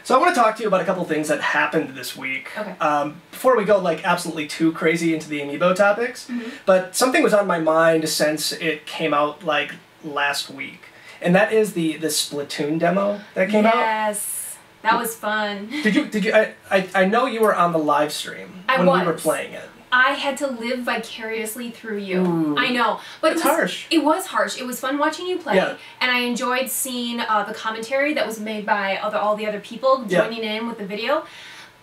So I want to talk to you about a couple things that happened this week. Okay. Before we go like absolutely too crazy into the Amiibo topics, but something was on my mind since it came out like last week, and that is the Splatoon demo that came out. Yes, that was fun. Did you? I know you were on the live stream when we were playing it. I had to live vicariously through you. Ooh, I know, but it's harsh. It was harsh. It was fun watching you play, and I enjoyed seeing the commentary that was made by all the other people joining in with the video.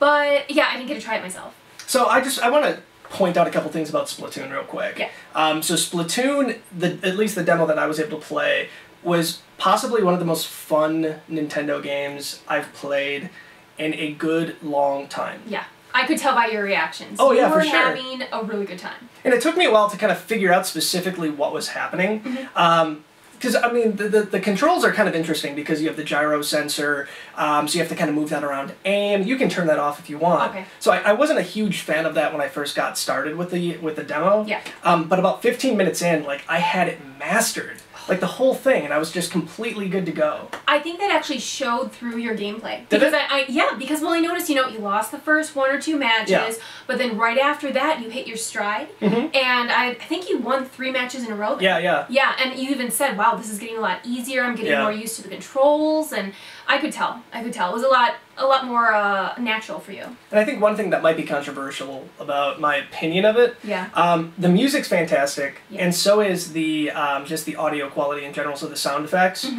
But yeah, I didn't get to try it myself. So I want to point out a couple things about Splatoon real quick. Yeah. So Splatoon, at least the demo that I was able to play, was possibly one of the most fun Nintendo games I've played in a good long time. Yeah. I could tell by your reactions. Oh yeah, for sure. You were having a really good time. And it took me a while to kind of figure out specifically what was happening. Because, I mean, the controls are kind of interesting because you have the gyro sensor, so you have to kind of move that around. Aim, you can turn that off if you want. Okay. So I wasn't a huge fan of that when I first got started with the demo. Yeah. But about 15 minutes in, like, I had it mastered. Like, the whole thing, and I was just completely good to go. I think that actually showed through your gameplay. Did because it? Yeah, because, well, I noticed, you lost the first 1 or 2 matches, but then right after that, you hit your stride, and I think you won 3 matches in a row. Yeah. Yeah, and you even said, wow, this is getting a lot easier, I'm getting more used to the controls, and I could tell. It was a lot more natural for you. And I think one thing that might be controversial about my opinion of it, the music's fantastic, and so is the just the audio quality in general, so the sound effects.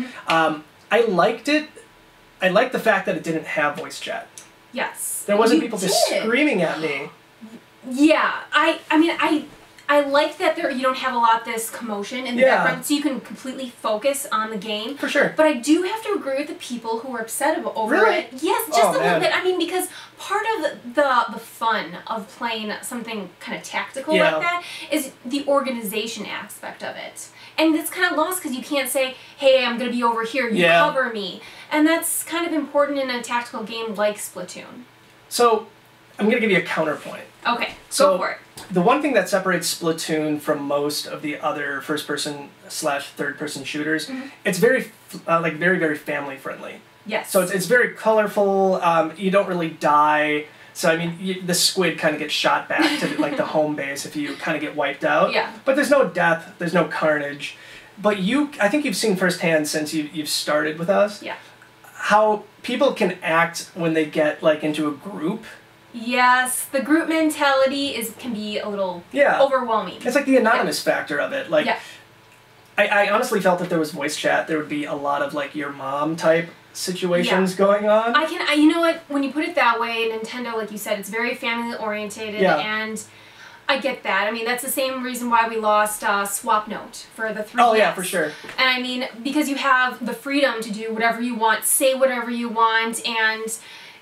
I liked it. I liked the fact that it didn't have voice chat. Yes. There wasn't people just screaming at me. Yeah, I like that you don't have a lot of this commotion in the background, so you can completely focus on the game. For sure. But I do have to agree with the people who are upset over it. Yes, just a little bit. I mean, because part of the fun of playing something kind of tactical like that is the organization aspect of it. And it's kind of lost because you can't say, hey, I'm going to be over here, you cover me. And that's kind of important in a tactical game like Splatoon. So, I'm going to give you a counterpoint. Okay, go for it. The one thing that separates Splatoon from most of the other first-person / third-person shooters, it's very, very family-friendly. Yes. So it's very colorful. You don't really die. So I mean, the squid kind of gets shot back to like the home base if you kind of get wiped out. Yeah. But there's no death. There's no carnage. But I think you've seen firsthand since you've started with us. Yeah. How people can act when they get like into a group. Yes, the group mentality can be a little overwhelming. It's like the anonymous factor of it. Like, I honestly felt that there was voice chat, there would be a lot of like your mom type situations going on. You know what? When you put it that way, Nintendo, like you said, it's very family orientated, and I get that. I mean, that's the same reason why we lost Swap Note for the 3DS. Oh yeah, for sure. And I mean, because you have the freedom to do whatever you want, say whatever you want, and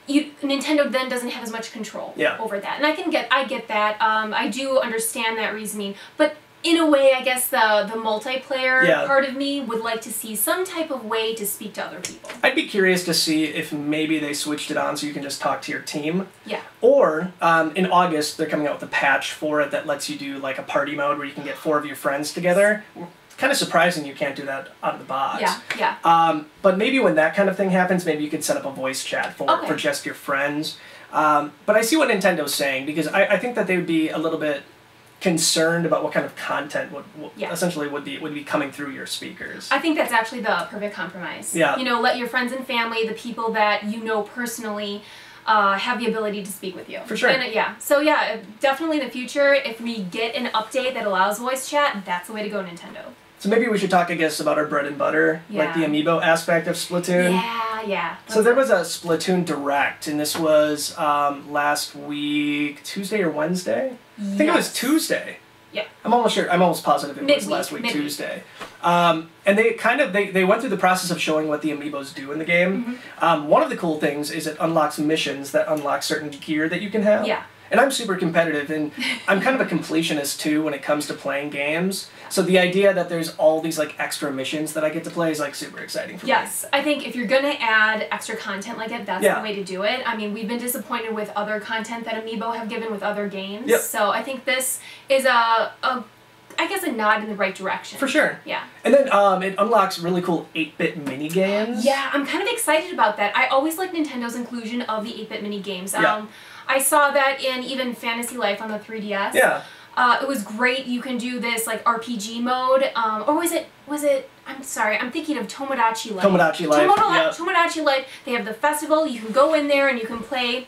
Nintendo then doesn't have as much control over that. And I get that. I do understand that reasoning, but in a way, I guess the multiplayer part of me would like to see some type of way to speak to other people. I'd be curious to see if maybe they switched it on so you can just talk to your team. Yeah. Or, in August, they're coming out with a patch for it that lets you do like a party mode where you can get 4 of your friends together. Kind of surprising you can't do that out of the box. Yeah. But maybe when that kind of thing happens, maybe you could set up a voice chat for just your friends. But I see what Nintendo's saying, because I think that they would be a little bit concerned about what kind of content essentially would be coming through your speakers. I think that's actually the perfect compromise. Yeah. Let your friends and family, the people that you know personally, have the ability to speak with you. For sure. And, so definitely in the future, if we get an update that allows voice chat, that's the way to go, Nintendo. So maybe we should talk, I guess, about our bread and butter, like the Amiibo aspect of Splatoon. Yeah. So there was a Splatoon Direct, and this was last week, Tuesday or Wednesday? I think it was Tuesday. Yeah. I'm almost positive it was last week, Tuesday. And they went through the process of showing what the Amiibos do in the game. One of the cool things is it unlocks missions that unlock certain gear that you can have. Yeah. And I'm super competitive, and I'm kind of a completionist too when it comes to playing games. So the idea that there's all these like extra missions that I get to play is like super exciting for me. Yes, I think if you're gonna add extra content like it, that's the way to do it. I mean, we've been disappointed with other content that Amiibo have given with other games. So I think this is I guess, a nod in the right direction. For sure. Yeah. And then it unlocks really cool 8-bit mini games. Yeah, I'm kind of excited about that. I always like Nintendo's inclusion of the 8-bit mini games. Yeah. I saw that in even Fantasy Life on the 3DS. Yeah. It was great. You can do this like RPG mode, or was it? I'm sorry, I'm thinking of Tomodachi Life. Tomodachi Life. Tomodachi Life. They have the festival. You can go in there and you can play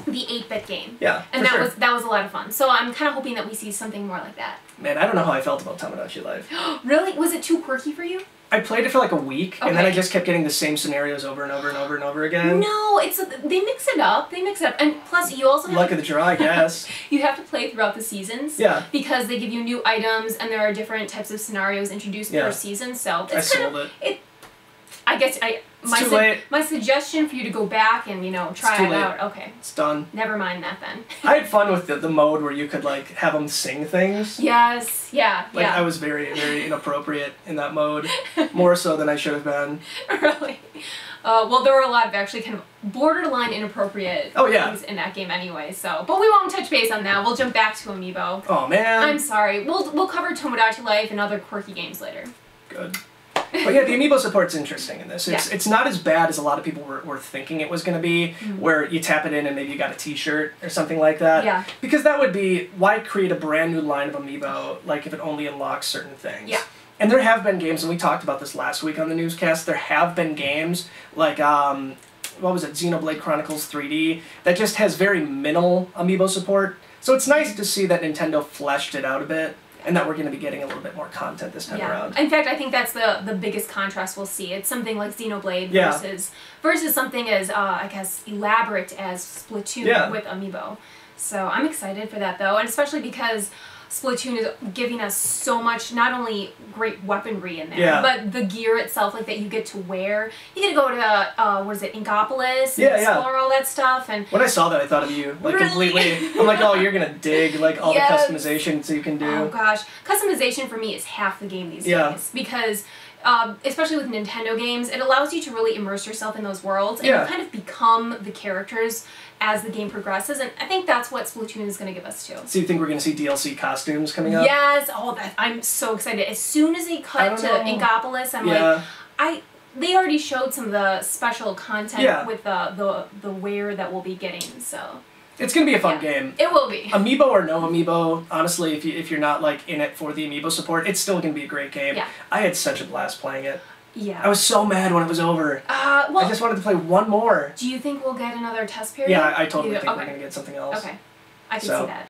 the 8-bit game. Yeah, and that was a lot of fun. So I'm kind of hoping that we see something more like that. Man, I don't know how I felt about Tomodachi Life. Really? Was it too quirky for you? I played it for like a week, and then I just kept getting the same scenarios over and over and over and over again. No, they mix it up. And plus you also have luck of the draw, I guess. You have to play throughout the seasons. Yeah. Because they give you new items, and there are different types of scenarios introduced per season. So it's I guess my suggestion for you to go back and try it out. Okay. It's done. Never mind that then. I had fun with the mode where you could like have them sing things. Yes. Yeah. Like I was very inappropriate in that mode, more so than I should have been. Really. Well, there were a lot of actually kind of borderline inappropriate things in that game anyway. So, but we won't touch base on that. We'll jump back to Amiibo. Oh man. I'm sorry. We'll cover Tomodachi Life and other quirky games later. Good. But yeah, the Amiibo support's interesting in this. It's not as bad as a lot of people were thinking it was going to be, where you tap it in and maybe you got a t-shirt or something like that. Yeah. Because that would be, why create a brand new line of Amiibo, like if it only unlocks certain things? Yeah. And there have been games, and we talked about this last week on the newscast, there have been games like, what was it, Xenoblade Chronicles 3D, that just has very minimal Amiibo support. So it's nice to see that Nintendo fleshed it out a bit, and that we're going to be getting a little bit more content this time around. In fact, I think that's the biggest contrast we'll see. It's something like Xenoblade versus something as, I guess, elaborate as Splatoon with Amiibo. So I'm excited for that, though, and especially because Splatoon is giving us so much, not only great weaponry in there, but the gear itself, like that you get to wear. You get to go to, what is it, Inkopolis, and explore all that stuff. And when I saw that, I thought of you, like completely. I'm like, oh, you're gonna dig like all the customizations you can do. Oh gosh, customization for me is half the game these days because. Especially with Nintendo games, it allows you to really immerse yourself in those worlds and you kind of become the characters as the game progresses, and I think that's what Splatoon is going to give us too. So you think we're going to see DLC costumes coming up? Yes! Oh, I'm so excited. As soon as they cut to Inkopolis, I'm like, they already showed some of the special content with the wear that we'll be getting, so... It's going to be a fun game. It will be. Amiibo or no Amiibo, honestly, if you're not like in it for the Amiibo support, it's still going to be a great game. Yeah. I had such a blast playing it. Yeah. I was so mad when it was over. Well, I just wanted to play one more. Do you think we'll get another test period? Yeah, I totally think we're going to get something else. Okay. I can see that.